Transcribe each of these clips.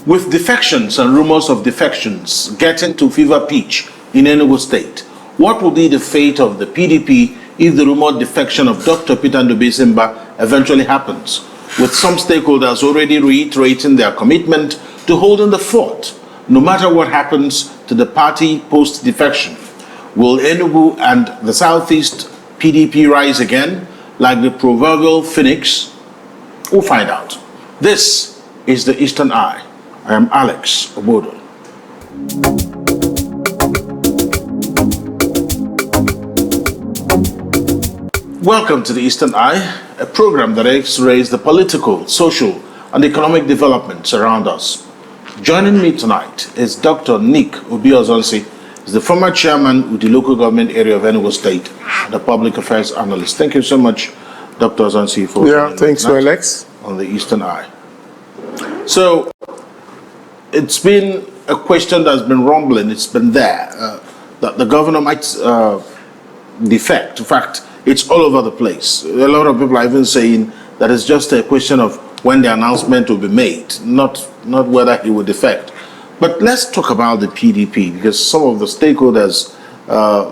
With defections and rumors of defections getting to fever pitch in Enugu State, what will be the fate of the PDP if the rumored defection of Dr. Peter Ndubuisi Mbah eventually happens, with some stakeholders already reiterating their commitment to holding the fort, no matter what happens to the party post-defection? Will Enugu and the Southeast PDP rise again, like the proverbial phoenix? We'll find out. This is the Eastern Eye. I am Alex Ogbodo. Welcome to the Eastern Eye, a program that x-rays the political, social, and economic developments around us. Joining me tonight is Dr. Obi Ozonsi, is the former chairman Udi Local Government Area of Enugu State, and a public affairs analyst. Thank you so much, Dr. Ozonsi, for thanks, Alex, on the Eastern Eye. So, it's been a question that's been rumbling. It's been there that the governor might defect. In fact, it's all over the place. A lot of people are even saying that it's just a question of when the announcement will be made, not whether he will defect. But let's talk about the PDP, because some of the stakeholders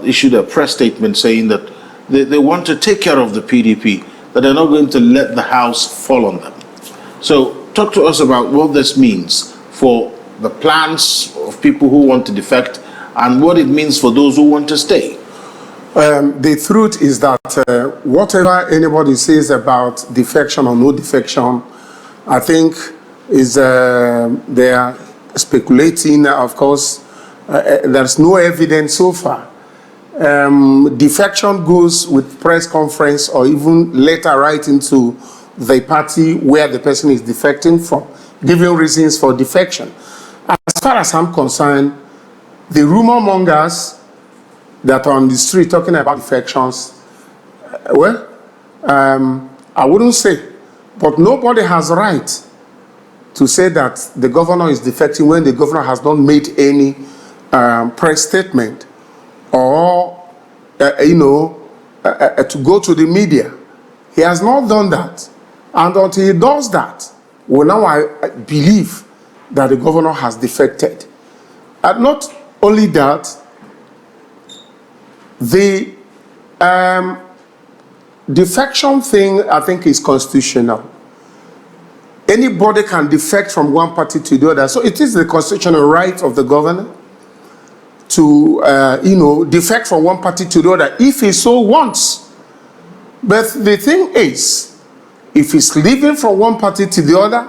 issued a press statement saying that they want to take care of the PDP, that they're not going to let the house fall on them. So talk to us about what this means for the plans of people who want to defect and what it means for those who want to stay. The truth is that whatever anybody says about defection or no defection, I think is they are speculating. Of course, there's no evidence so far. Defection goes with press conference or even letter writing to the party where the person is defecting from, giving reasons for defection. As far as I'm concerned, the rumor mongers that are on the street talking about defections, I wouldn't say, but nobody has right to say that the governor is defecting when the governor has not made any press statement or, to go to the media. He has not done that. And until he does that, well, now I believe that the governor has defected. And not only that, the defection thing, I think, is constitutional. Anybody can defect from one party to the other. So it is the constitutional right of the governor to, defect from one party to the other if he so wants. But the thing is, if he's leaving from one party to the other,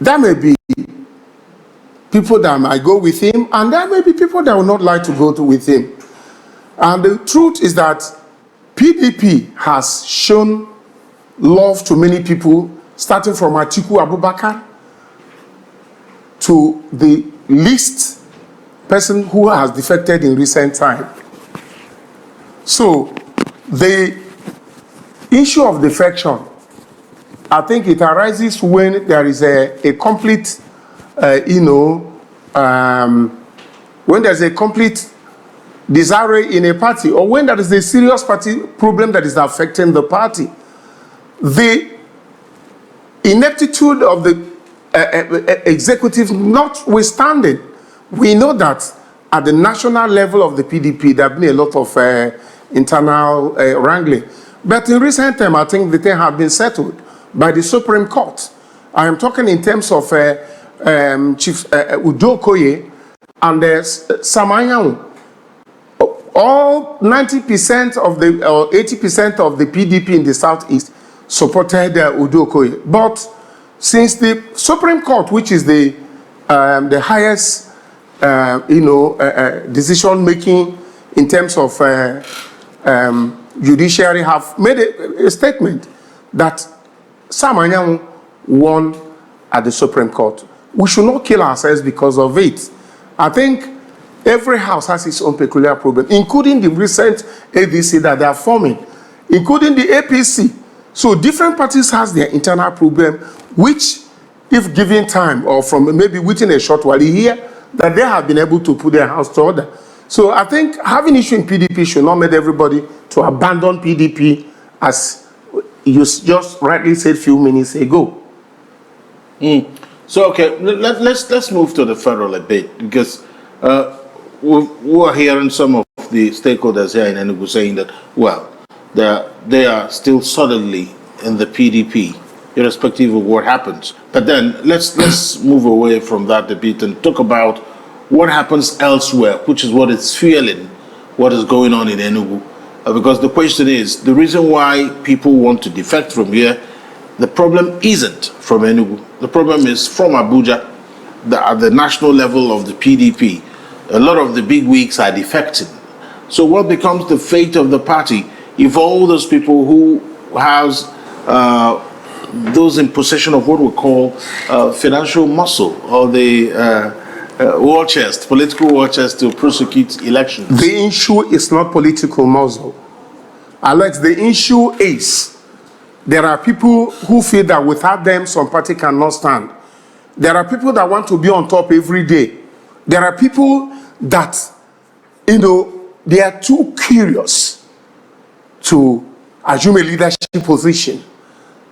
there may be people that might go with him, and there may be people that will not like to go with him. And the truth is that PDP has shown love to many people, starting from Atiku Abubakar to the least person who has defected in recent time. So the issue of defection, I think it arises when there is a complete, when there's a complete disarray in a party, or when there is a serious party problem that is affecting the party. The ineptitude of the executive notwithstanding, we know that at the national level of the PDP, there have been a lot of internal wrangling. But in recent time, I think the thing has been settled by the Supreme Court. I am talking in terms of Chief Udokoye and Samanyawu. All 90% of the, or 80% of the PDP in the Southeast supported Udokoye. But since the Supreme Court, which is the highest, decision making in terms of judiciary, have made a statement that Samanyawu won at the Supreme Court. We should not kill ourselves because of it. I think every house has its own peculiar problem, including the recent ADC that they are forming, including the APC. So different parties has their internal problem, which, if given time or from maybe within a short while, you hear that they have been able to put their house to order. So I think having issue in PDP should not make everybody to abandon PDP, as you just rightly said a few minutes ago. So okay, let's move to the federal a bit, because we're hearing some of the stakeholders here in Enugu saying that, well, they are still solidly in the PDP, irrespective of what happens. But then let's move away from that debate and talk about what happens elsewhere, which is what is fueling what is going on in Enugu. Because the question is, the reason why people want to defect from here, the problem isn't from Enugu. The problem is from Abuja. At the national level of the PDP, a lot of the big wigs are defecting. So what becomes the fate of the party if all those people who has those in possession of what we call financial muscle, or the war chest, political war chest to prosecute elections? The issue is not political muscle. Alex, the issue is there are people who feel that without them, some party cannot stand. There are people that want to be on top every day. There are people that, they are too curious to assume a leadership position,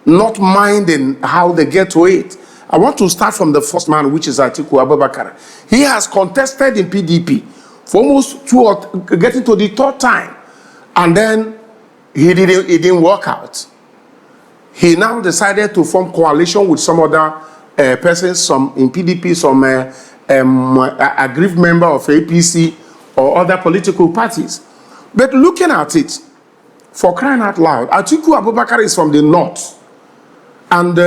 not minding how they get to it. I want to start from the first man, which is Atiku Abubakar. He has contested in PDP for almost getting to the third time, and then it didn't work out. He now decided to form coalition with some other persons, some in PDP, some aggrieved member of APC or other political parties. But looking at it, for crying out loud, Atiku Abubakar is from the north, and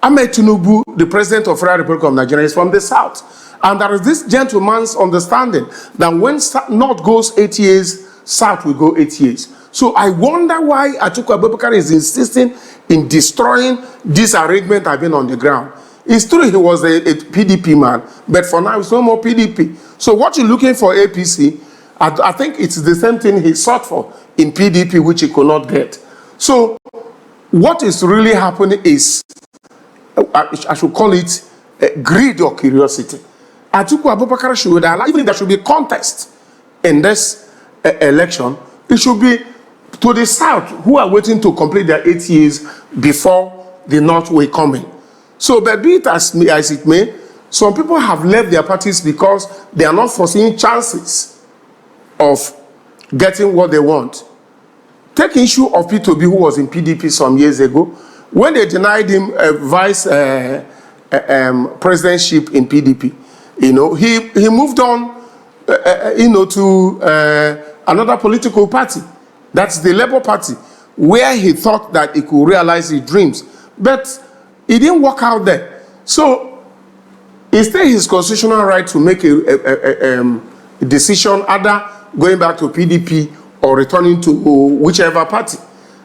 Ahmed Tinubu, the president of the Federal Republic of Nigeria, is from the south. And there is this gentleman's understanding that when north goes 8 years, south will go 8 years. So I wonder why Atiku Abubakar is insisting in destroying this arrangement that has been on the ground. It's true he was a PDP man, but for now it's no more PDP. So what you're looking for APC, I think it's the same thing he sought for in PDP, which he could not get. So what is really happening is, I should call it greed or curiosity. Atiku Abubakar should allow, even if there should be contest in this election, it should be to the south, who are waiting to complete their 8 years before the north will come in. So, but be it as it may, some people have left their parties because they are not foreseeing chances of getting what they want. Take issue of P2B, who was in PDP some years ago. When they denied him a vice presidentship in PDP, he moved on, to another political party. That's the Labour Party, where he thought that he could realize his dreams. But it didn't work out there. So it's still his constitutional right to make a decision, either going back to PDP or returning to whichever party.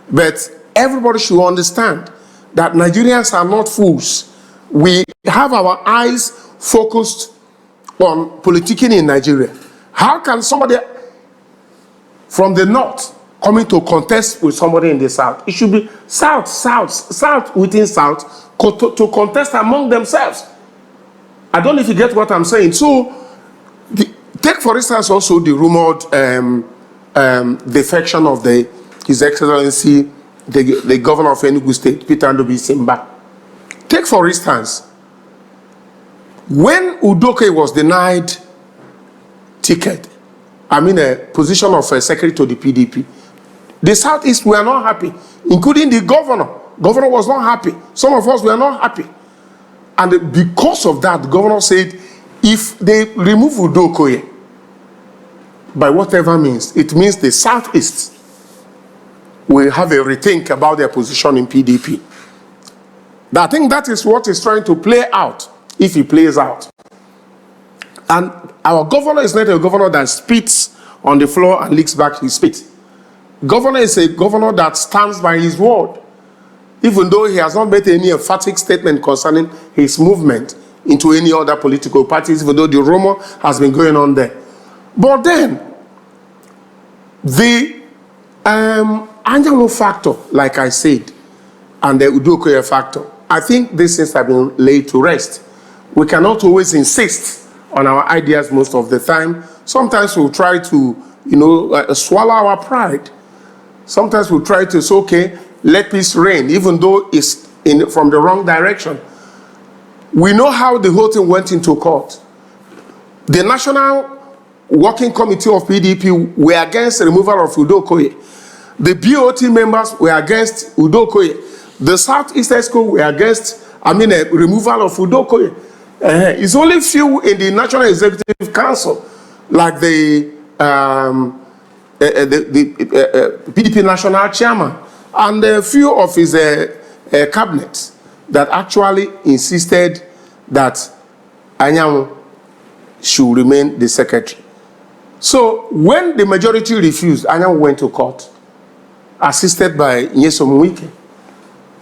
But everybody should understand that Nigerians are not fools. We have our eyes focused on politicking in Nigeria. How can somebody from the north coming to contest with somebody in the south? It should be south within south to contest among themselves. I don't know if you get what I'm saying. So, take for instance also the rumored defection of His Excellency, the governor of Enugu State, Ndubuisi Mbah. Take for instance, when Udoke was denied ticket, a position of a secretary to the PDP, the Southeast were not happy, including the governor. Governor was not happy. Some of us were not happy. And because of that, the governor said, if they remove Udokoye, by whatever means, it means the Southeast will have a rethink about their position in PDP. I think that is what is trying to play out, if it plays out. And our governor is not a governor that spits on the floor and licks back his spit. Governor is a governor that stands by his word, even though he has not made any emphatic statement concerning his movement into any other political parties, even though the rumor has been going on there. But then, the Anjalo factor, like I said, and the Udokoye factor, I think these things have been laid to rest. We cannot always insist on our ideas most of the time. sometimes we'll try to, swallow our pride. Sometimes we'll try to say, okay, let peace reign, even though it's from the wrong direction. We know how the whole thing went into court. The National Working Committee of PDP were against the removal of Udo Okoye. The BOT members were against Udo Okoye. The Southeast ESCO were against, removal of Udo Okoye. It's only few in the National Executive Council, like the PDP National Chairman, and a few of his cabinets that actually insisted that Anyanwu should remain the secretary. So when the majority refused, Anyanwu went to court, assisted by Nyesom Wike,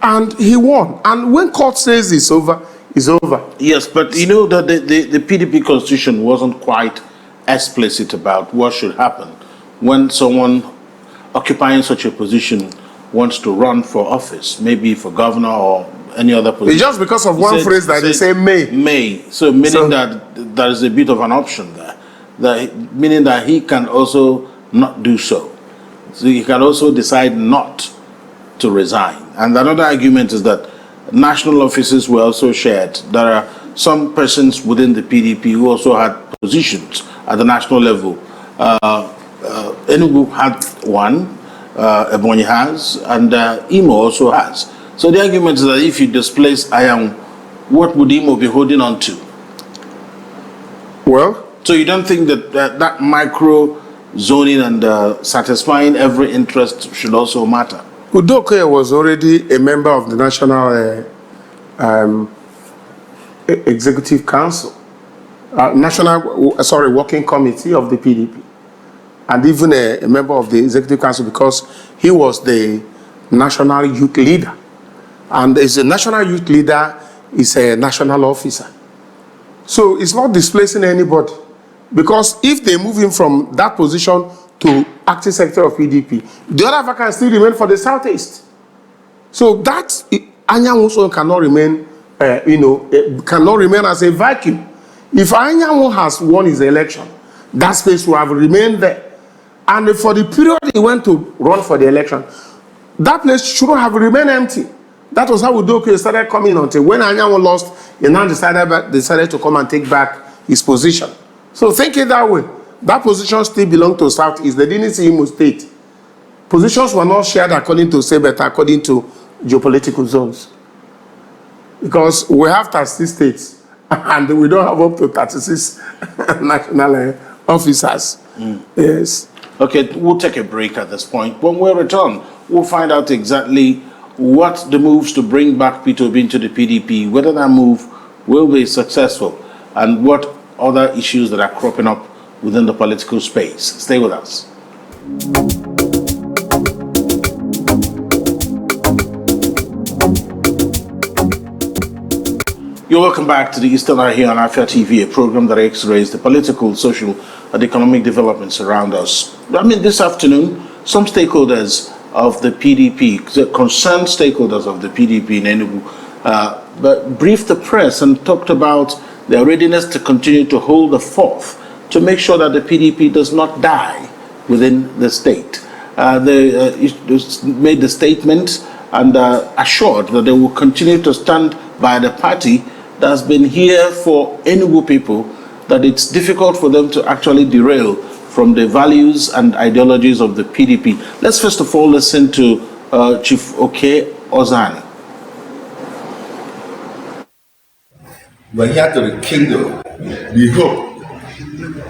and he won. And when court says it's over, it's over. Yes, but you know that the PDP constitution wasn't quite explicit about what should happen when someone occupying such a position wants to run for office, maybe for governor or any other position. It's just because of one phrase that they say may. May. So meaning that there is a bit of an option there. Meaning that he can also not do so. So he can also decide not to resign. And another argument is that national offices were also shared. There are some persons within the PDP who also had positions at the national level. Enugu had one, Ebonyi has, and Imo also has. So the argument is that if you displace Ayam, what would Imo be holding on to? Well, so you don't think that that micro zoning and satisfying every interest should also matter? Udo Okoye was already a member of the National Executive Council, Working Committee of the PDP, and even a member of the Executive Council because he was the national youth leader. And as a national youth leader, is a national officer. So it's not displacing anybody. Because if they move him from that position to acting secretary of PDP, the other vacancy still remain for the Southeast. So that Anyanwu cannot remain, cannot remain as a vacuum. If Anyanwu has won his election, that space will have remained there. And for the period he went to run for the election, that place shouldn't have remained empty. That was how Udo Okoye started coming until when Anyanwu lost, he now decided to come and take back his position. So think it that way. That position still belonged to Southeast. They didn't see Enugu State. Positions were not shared according to but according to geopolitical zones. Because we have 36 states and we don't have up to 36 national officers. Yes. Okay, we'll take a break at this point. When we return, we'll find out exactly what the moves to bring back Peter Obi into the PDP, whether that move will be successful, and what other issues that are cropping up within the political space. Stay with us. You're welcome back to the Eastern Eye here on Afia TV, a program that X-rays the political, social, and economic developments around us. This afternoon, some stakeholders of the PDP, the concerned stakeholders of the PDP in Enugu, but briefed the press and talked about their readiness to continue to hold the fort to make sure that the PDP does not die within the state. They made the statement and assured that they will continue to stand by the party that has been here for Enugu people, that it's difficult for them to actually derail from the values and ideologies of the PDP. Let's first of all listen to Chief Obi Ozonsi. We're here to rekindle the hope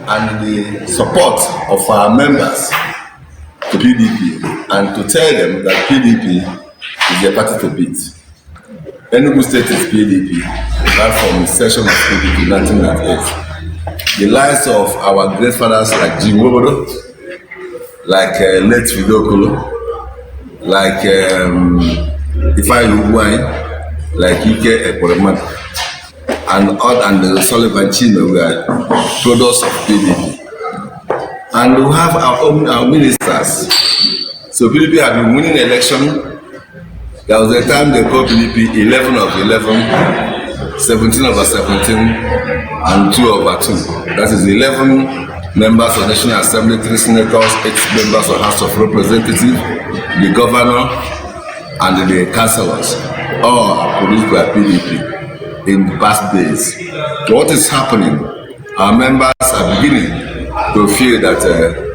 and the support of our members to PDP and to tell them that PDP is a party to beat. Enugu State is PDP, right from the session of PDP in 1998. The lives of our great fathers like Udi Local, like late Udi Local, like like Ike Ekwereman, and the Sullivan Chino were products of PDP. And we have our ministers. So PDP have been winning election. There was a time they called PDP 11 of 11, 17 over 17, and 2 over 2. That is 11 members of the National Assembly, 3 senators, 8 members of House of Representatives, the governor, and the councillors, all are produced by PDP in the past days. What is happening? Our members are beginning to feel that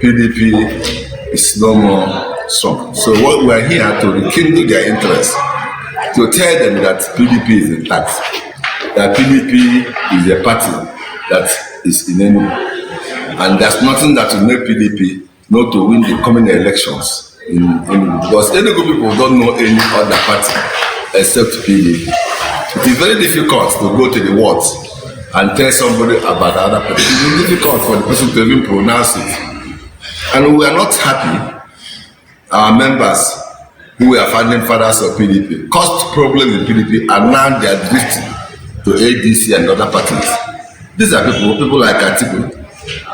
PDP is no more strong. So what we are here to rekindle their interest, to tell them that PDP is intact, that PDP is a party that is in Enugu. And there's nothing that will make PDP not to win the coming elections in Enugu. Because Enugu people don't know any other party except PDP. It is very difficult to go to the wards and tell somebody about the other party. It is difficult for the person to even pronounce it. And we are not happy. Our members who are founding fathers of PDP caused problems in PDP, and now they are drifting to ADC and other parties. These are people like Atiku,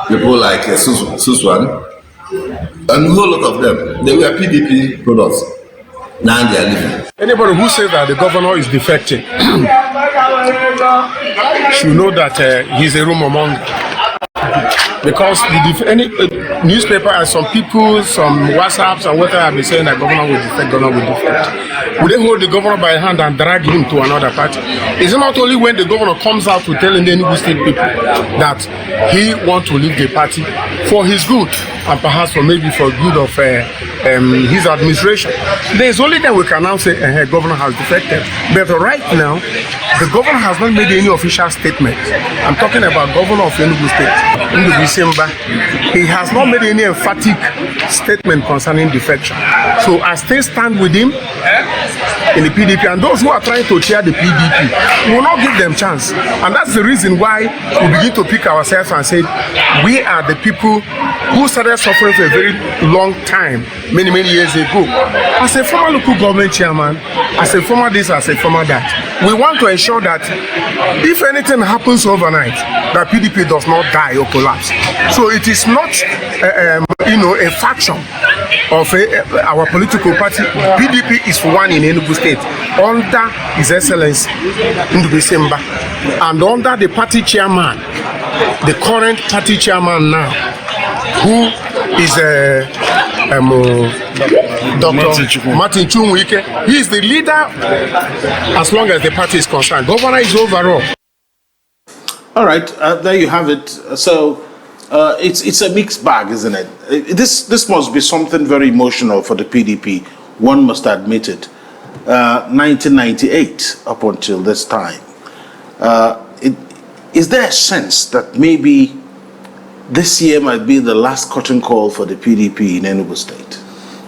people like Suswan, and a whole lot of them. They were PDP products. Now they are leaving. Anybody who says that the governor is defecting should know that he's a rumor monger. Because any newspaper and some people, some WhatsApps and whatever have been saying that governor will defect, Would they hold the governor by the hand and drag him to another party? It's not only when the governor comes out to tell the Enugu State people that he wants to leave the party for his good and perhaps for maybe for good of his administration. There's only then we can now say governor has defected. But right now, the governor has not made any official statement. I'm talking about governor of Enugu State, Ndubuisi Mbah. He has not made any emphatic statement concerning defection. So I still stand with him in the PDP, and those who are trying to chair the PDP, we will not give them chance. And that's the reason why we begin to pick ourselves and say we are the people who started suffering for a very long time, many years ago. As a former local government chairman, as a former this, as a former that, we want to ensure that if anything happens overnight, that PDP does not die or collapse. So it is not a faction of our political party. PDP is one in Enugu State under His Excellency Ndubuisi Mbah, and under the party chairman, the current party chairman now, who is Dr. Martin Chumwike. He is the leader as long as the party is concerned. Governor is overall. All right, there you have it. So it's a mixed bag, isn't it? This must be something very emotional for the PDP. One must admit it. 1998 up until this time. Is there a sense that maybe this year might be the last curtain call for the PDP in Enugu State?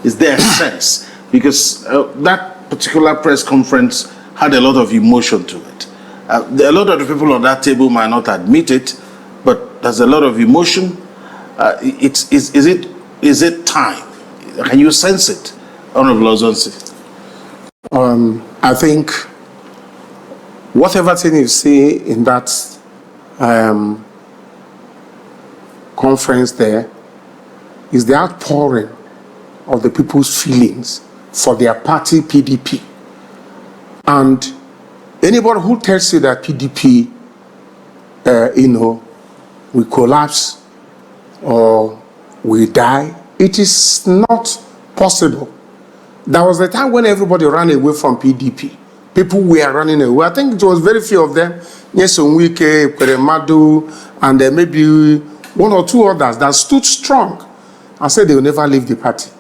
Is there a sense? Because that particular press conference had a lot of emotion to it. A lot of the people on that table might not admit it, but there's a lot of emotion. Is it time? Can you sense it, Honorable Ozonsi? I think whatever thing you see in that conference there is the outpouring of the people's feelings for their party PDP. And anybody who tells you that PDP will collapse or will die, it is not possible. There was a time when everybody ran away from PDP. People were running away. I think it was very few of them, Nyesonwike, Kweremadu, and maybe one or two others that stood strong and said they will never leave the party.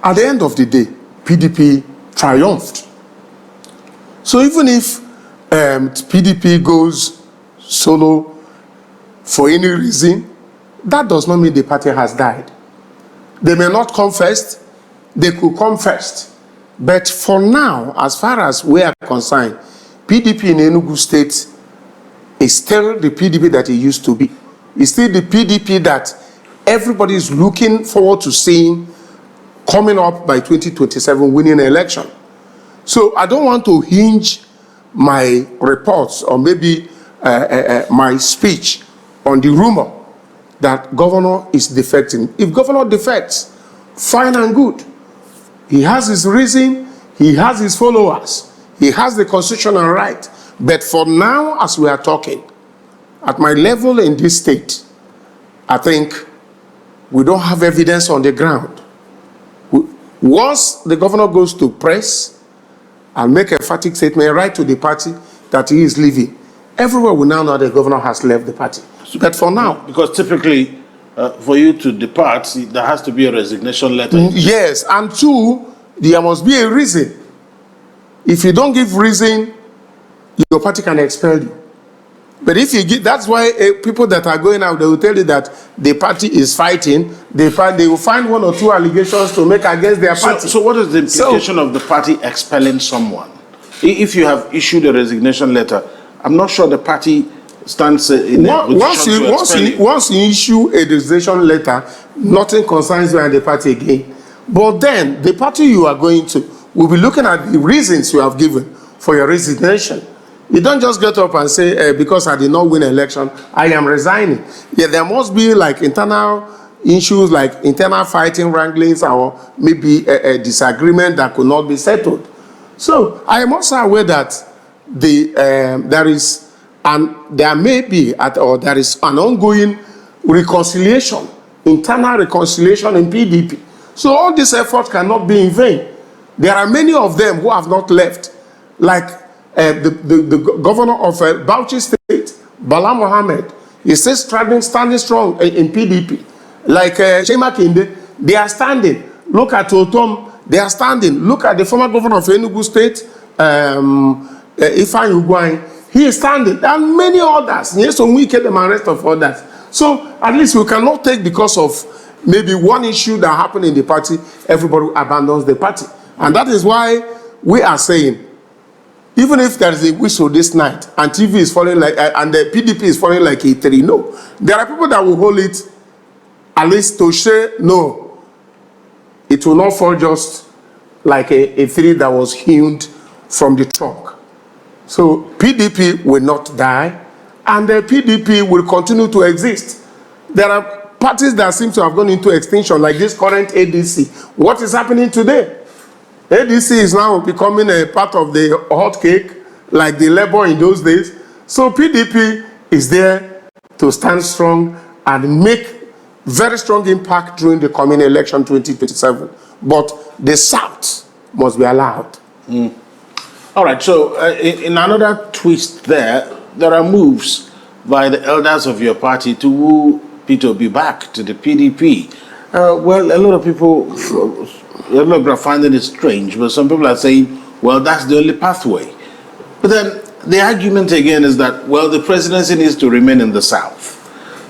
At the end of the day, PDP triumphed. So even if PDP goes solo for any reason, that does not mean the party has died. They may not come first, they could come first. But for now, as far as we are concerned, PDP in Enugu State is still the PDP that it used to be. It's still the PDP that everybody is looking forward to seeing coming up by 2027 winning an election. So I don't want to hinge my reports or maybe my speech on the rumor that governor is defecting. If governor defects, fine and good. He has his reason, he has his followers, he has the constitutional right. But for now, as we are talking, at my level in this state, I think we don't have evidence on the ground. Once the governor goes to press and make a emphatic statement, right to the party that he is leaving, everywhere will now know the governor has left the party. But for now, because typically, for you to depart, there has to be a resignation letter. Yes, and two, there must be a reason. If you don't give reason, your party can expel you. But if you give, that's why people that are going out, they will tell you that the party is fighting. They will find one or two allegations to make against their party. So what is the implication of the party expelling someone? If you have issued a resignation letter, I'm not sure the party stands in a position to expel you. Once you issue a resignation letter, nothing concerns you and the party again. But then the party you are going to will be looking at the reasons you have given for your resignation. You don't just get up and say, because I did not win an election, I am resigning. Yeah, there must be like internal issues, like internal fighting, wranglings, or maybe a disagreement that could not be settled. So I am also aware that there is an ongoing reconciliation, internal reconciliation in PDP. So all this effort cannot be in vain. There are many of them who have not left, like the governor of Bauchi State, Bala Mohammed, is still standing strong in PDP. Like Shema Kinde, they are standing. Look at Otom, they are standing. Look at the former governor of Enugu State, Ifeanyi Ugwuanyi, he is standing. And many others. Yes, so we get them and rest of others. So at least we cannot take because of maybe one issue that happened in the party, everybody abandons the party. And that is why we are saying, even if there is a whistle this night and TV is falling like, and the PDP is falling like a tree, no. There are people that will hold it, at least to say, no, it will not fall just like a tree that was hewn from the trunk. So PDP will not die, and the PDP will continue to exist. There are parties that seem to have gone into extinction, like this current ADC. What is happening today? ADC is now becoming a part of the hot cake, like the Labour in those days. So PDP is there to stand strong and make very strong impact during the coming election 2027. But the South must be allowed. All right, so in another twist there are moves by the elders of your party to woo Peter Obi back to the PDP. Well, a lot of people are finding it strange, but some people are saying, well, that's the only pathway. But then the argument again is that, well, the presidency needs to remain in the South.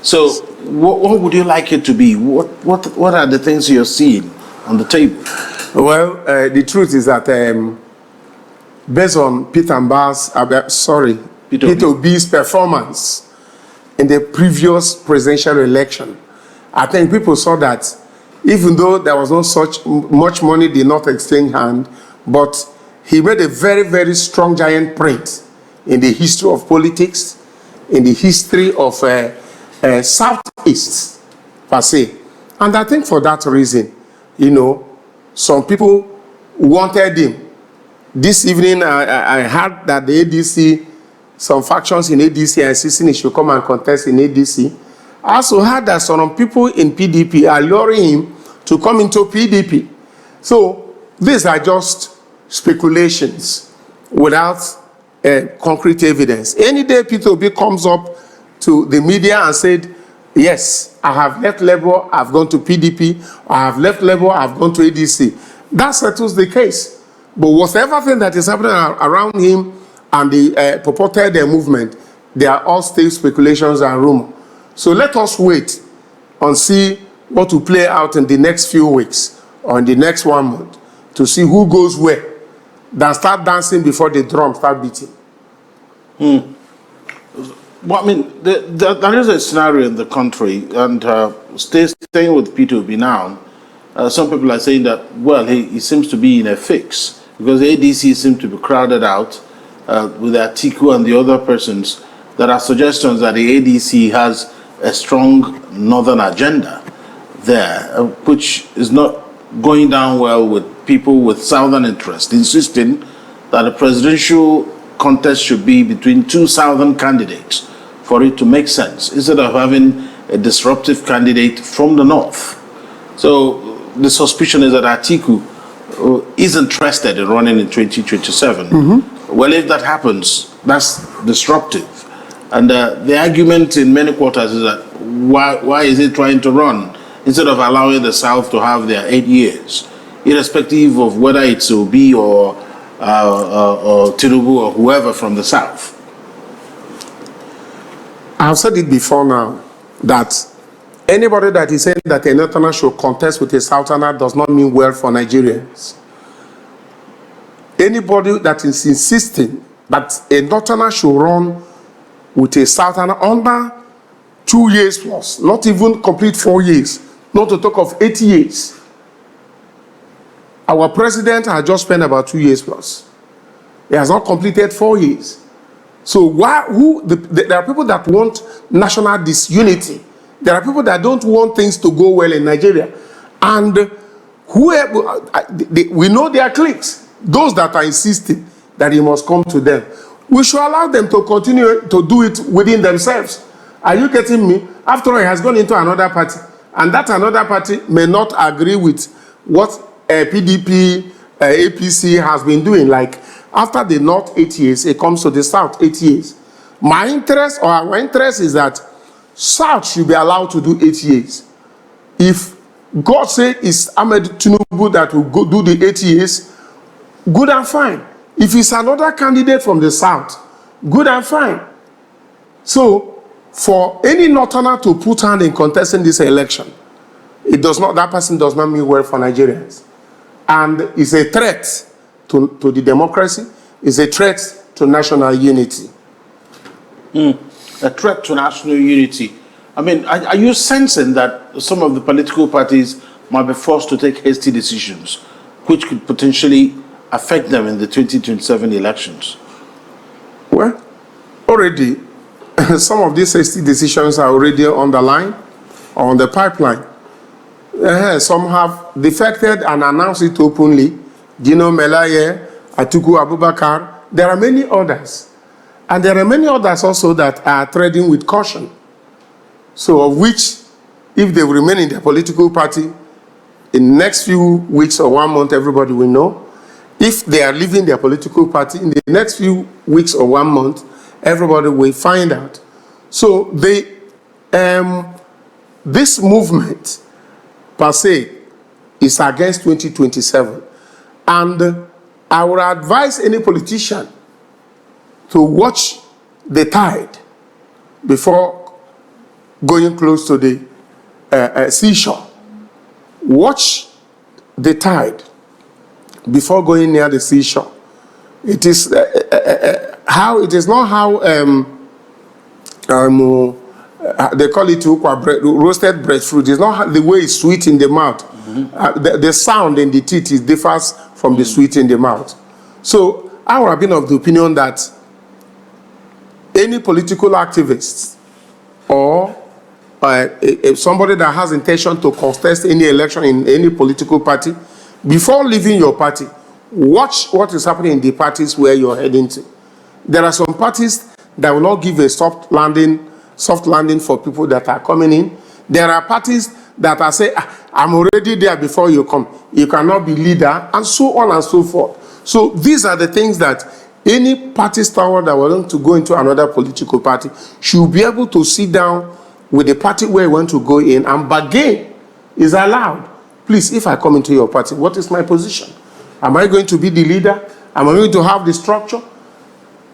So what would you like it to be? What are the things you're seeing on the table? Well, the truth is that based on Peter Obi's performance in the previous presidential election, I think people saw that even though there was not such much money did not exchange hand, but he made a very, very strong giant print in the history of politics, in the history of Southeast, per se. And I think for that reason, you know, some people wanted him. This evening, I heard that the ADC, some factions in ADC are insisting he should come and contest in ADC. I also heard that some people in PDP are luring him to come into PDP. So these are just speculations without concrete evidence. Any day Peter Obi comes up to the media and said, yes, I have left Labour, I've gone to PDP, I have left Labour, I've gone to ADC. That settles the case. But whatever thing that is happening around him and the purported movement, they are all still speculations and rumors. So let us wait and see what will play out in the next few weeks or in the next 1 month to see who goes where. Then start dancing before the drum start beating. Well, I mean, there is a scenario in the country, and staying with Peter Obi now, some people are saying that, well, he seems to be in a fix because the ADC seems to be crowded out with Atiku and the other persons. There are suggestions that the ADC has a strong northern agenda there, which is not going down well with people with southern interest, insisting that a presidential contest should be between two southern candidates for it to make sense, instead of having a disruptive candidate from the north. So the suspicion is that Atiku is interested in running in 2027. Well, if that happens, that's disruptive. And the argument in many quarters is that why is he trying to run instead of allowing the South to have their 8 years, irrespective of whether it's Obi or Tinubu or whoever from the South? I've said it before now that anybody that is saying that a northerner should contest with a southerner does not mean well for Nigerians. Anybody that is insisting that a northerner should run with a southerner under 2 years plus, not even complete 4 years, not to talk of 8 years. Our president has just spent about 2 years plus. He has not completed 4 years. So there are people that want national disunity. There are people that don't want things to go well in Nigeria. And we know their cliques. Those that are insisting that he must come to them. We should allow them to continue to do it within themselves. Are you getting me? After all, he has gone into another party. And that another party may not agree with what PDP, APC has been doing. Like, after the North 8 years, it comes to the South 8 years. My interest, or our interest, is that South should be allowed to do 8 years. If God said it's Ahmed Tinubu that will go do the 8 years, good and fine. If it's another candidate from the South, good and fine. So, for any northerner to put hand in contesting this election, that person does not mean well for Nigerians. And it's a threat to the democracy, it's a threat to national unity. A threat to national unity. I mean, are you sensing that some of the political parties might be forced to take hasty decisions, which could potentially affect them in the 2027 elections? Well, already, some of these hasty decisions are already on the line, or on the pipeline. Some have defected and announced it openly. Dino Melaye, Atiku Abubakar. There are many others. And there are many others also that are treading with caution. So of which, if they remain in their political party, in the next few weeks or 1 month, everybody will know. If they are leaving their political party, in the next few weeks or 1 month, everybody will find out. So this movement, per se, is against 2027. And I would advise any politician to watch the tide before going close to the seashore. Watch the tide before going near the seashore. It is not how they call it roasted breadfruit. It's not the way it's sweet in the mouth. The sound in the teeth differs from the sweet in the mouth. So I would have been of the opinion that any political activist or somebody that has intention to contest any election in any political party, before leaving your party, watch what is happening in the parties where you're heading to. There are some parties that will not give a soft landing for people that are coming in. There are parties that are saying, I'm already there before you come. You cannot be leader, and so on and so forth. So these are the things that any party stalwart that want to go into another political party should be able to sit down with the party where you want to go in and bargain is allowed. Please, if I come into your party, what is my position? Am I going to be the leader? Am I going to have the structure?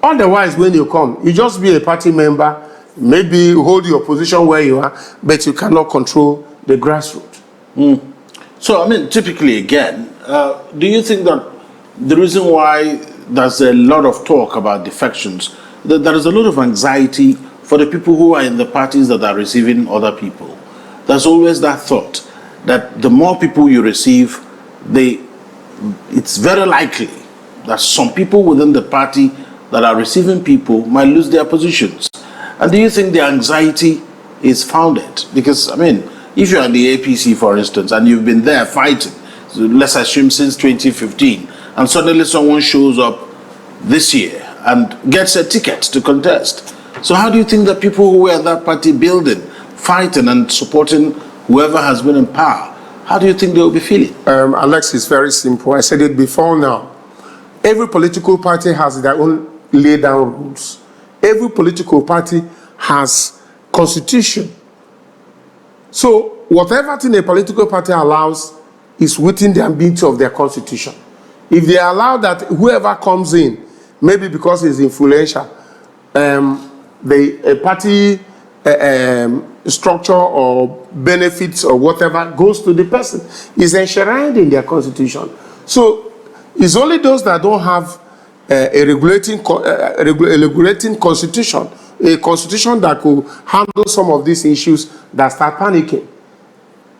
Otherwise, when you come, you just be a party member, maybe hold your position where you are, but you cannot control the grassroots. So, I mean, typically, again, do you think that the reason why there's a lot of talk about defections, that there is a lot of anxiety for the people who are in the parties that are receiving other people? There's always that thought that the more people you receive, it's very likely that some people within the party that are receiving people might lose their positions. And do you think the anxiety is founded? Because, I mean, if you're in the APC, for instance, and you've been there fighting, so let's assume since 2015, and suddenly someone shows up this year and gets a ticket to contest. So how do you think that people who were in that party building fighting and supporting whoever has been in power, how do you think they will be feeling? Alex, it's very simple. I said it before now. Every political party has their own laid down rules. Every political party has constitution. So whatever thing a political party allows is within the ambit of their constitution. If they allow that whoever comes in, maybe because he's influential, the party structure or benefits or whatever goes to the person, is enshrined in their constitution. So it's only those that don't have a regulating constitution, a constitution that could handle some of these issues, that start panicking.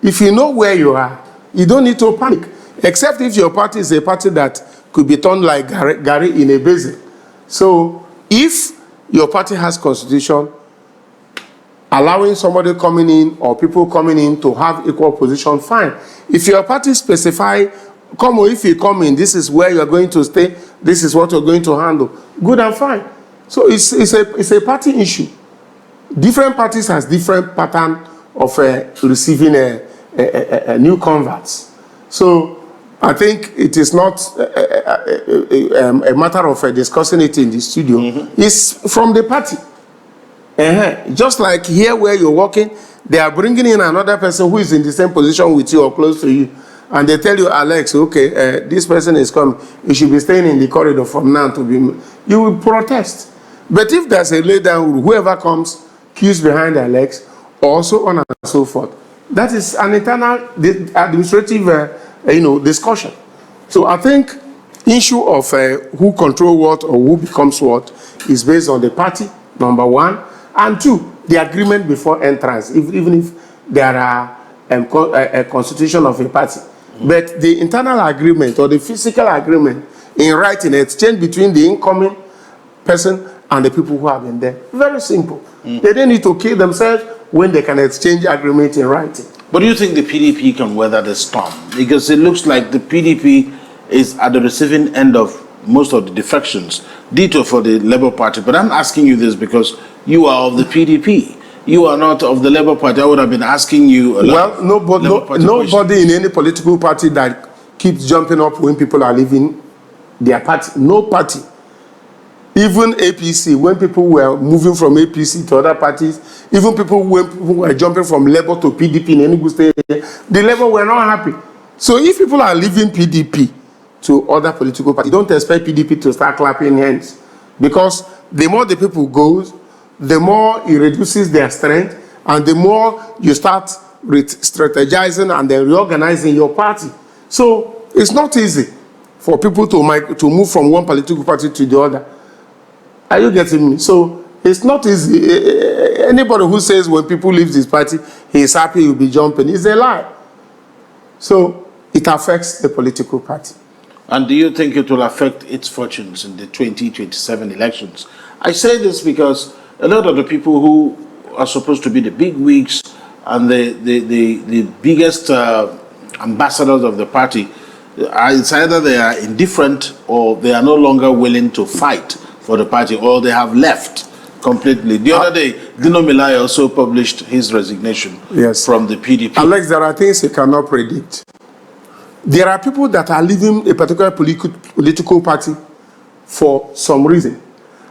If you know where you are, you don't need to panic, except if your party is a party that could be turned like Gary in a basin. So if your party has constitution, allowing somebody coming in or people coming in to have equal position, fine. If your party specify, if you come in, this is where you're going to stay, this is what you're going to handle, good and fine. So it's a party issue. Different parties has different pattern of receiving a new converts. So I think it is not a matter of discussing it in the studio. It's from the party. Just like here where you're working, they are bringing in another person who is in the same position with you or close to you. And they tell you, Alex, okay, this person is coming. You should be staying in the corridor from now to be... You will protest. But if there's a lay down rule, whoever comes, queues behind Alex, or so on and so forth. That is an internal administrative discussion. So I think issue of who control what or who becomes what is based on the party, number one, and two, the agreement before entrance, even if there are a constitution of a party. But the internal agreement or the physical agreement in writing, exchange between the incoming person and the people who have been there. Very simple. They don't need to kill themselves when they can exchange agreement in writing. But do you think the PDP can weather the storm? Because it looks like the PDP is at the receiving end of most of the defections, ditto for the Labour Party. But I'm asking you this because you are of the PDP. You are not of the Labour Party. I would have been asking you a lot. Well, nobody in any political party that keeps jumping up when people are leaving their party. No party. Even APC, when people were moving from APC to other parties, even people who were jumping from Labour to PDP in Enugu State, the Labour were not happy. So if people are leaving PDP to other political parties, don't expect PDP to start clapping hands. Because the more the people goes, the more it reduces their strength, and the more you start strategizing and then reorganizing your party. So it's not easy for people to move from one political party to the other. Are you getting me? So it's not easy. Anybody who says when people leave this party, he is happy, he'll be jumping, is a lie. So it affects the political party. And do you think it will affect its fortunes in the 2027 elections? I say this because a lot of the people who are supposed to be the big wigs and the biggest ambassadors of the party, it's either they are indifferent or they are no longer willing to fight for the party, or they have left completely. The other day, Dino Milai also published his resignation from the PDP. Alex, there are things you cannot predict. There are people that are leaving a particular political party for some reason.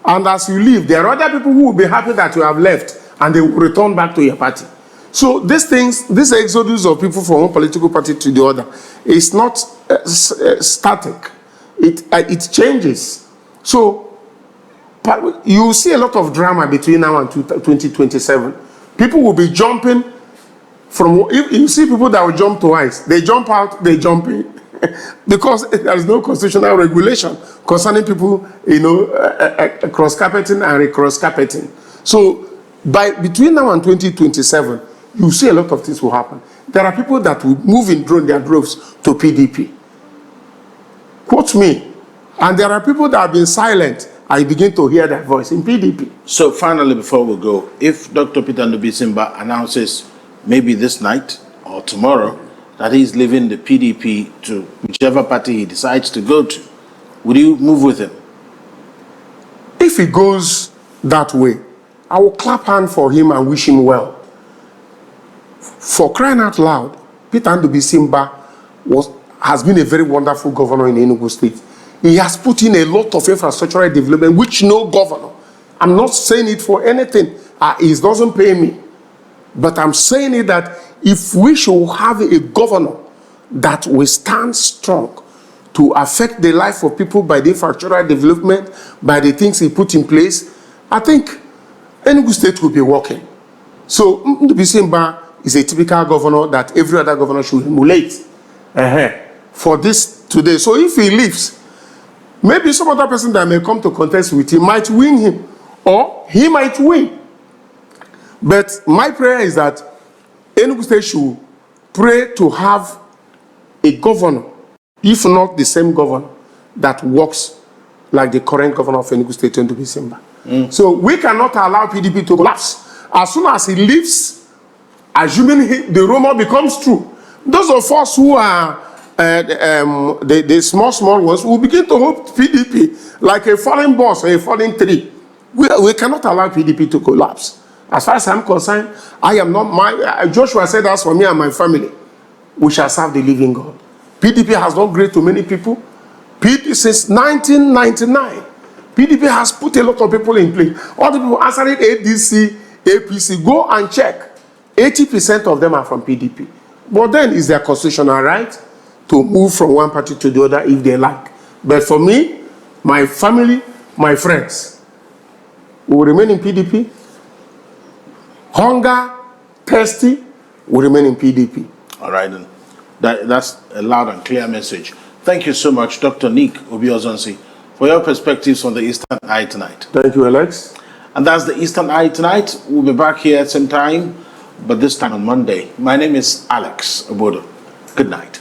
And as you leave, there are other people who will be happy that you have left and they will return back to your party. So these things, this exodus of people from one political party to the other is not static. It changes. So you see a lot of drama between now and 2027. People will be jumping from, if you see people that will jump twice, they jump out, they jump in. Because there is no constitutional regulation concerning people, cross-carpeting and recross-carpeting. So between now and 2027, you see a lot of things will happen. There are people that will move in their droves to PDP. Quote me. And there are people that have been silent. I begin to hear that voice in PDP. So finally, before we go, if Dr. Peter Ndubuisi Mbah announces maybe this night or tomorrow that he's leaving the PDP to whichever party he decides to go to, would you move with him? If he goes that way, I will clap hand for him and wish him well. For crying out loud, Peter Ndubuisi Mbah has been a very wonderful governor in Enugu State. He has put in a lot of infrastructural development, which no governor. I'm not saying it for anything. It doesn't pay me. But I'm saying it that if we should have a governor that will stand strong to affect the life of people by the infrastructural development, by the things he put in place, I think Enugu State will be working. So Ndubuisi Mbah is a typical governor that every other governor should emulate for this today. So if he leaves, maybe some other person that may come to contest with him might win him, or he might win. But my prayer is that Enugu State should pray to have a governor, if not the same governor, that works like the current governor of Enugu State, Ndubuisi Mbah. So we cannot allow PDP to collapse. As soon as he leaves, assuming the rumor becomes true, those of us who are the small ones will begin to hope PDP like a falling boss or a falling tree. We cannot allow PDP to collapse. As far as I'm concerned, I am not Joshua said, as for me and my family, we shall serve the living God. PDP has done great to many people. Since 1999, PDP has put a lot of people in place. All the people answering ADC, APC, go and check. 80% of them are from PDP. But then it's their constitutional right to move from one party to the other if they like. But for me, my family, my friends, we will remain in PDP. Hunger, thirsty, will remain in PDP. All right, then. That's a loud and clear message. Thank you so much, Dr. Nick Obi Ozonsi, for your perspectives on the Eastern Eye tonight. Thank you, Alex. And that's the Eastern Eye tonight. We'll be back here at the same time, but this time on Monday. My name is Alex Ogbodo. Good night.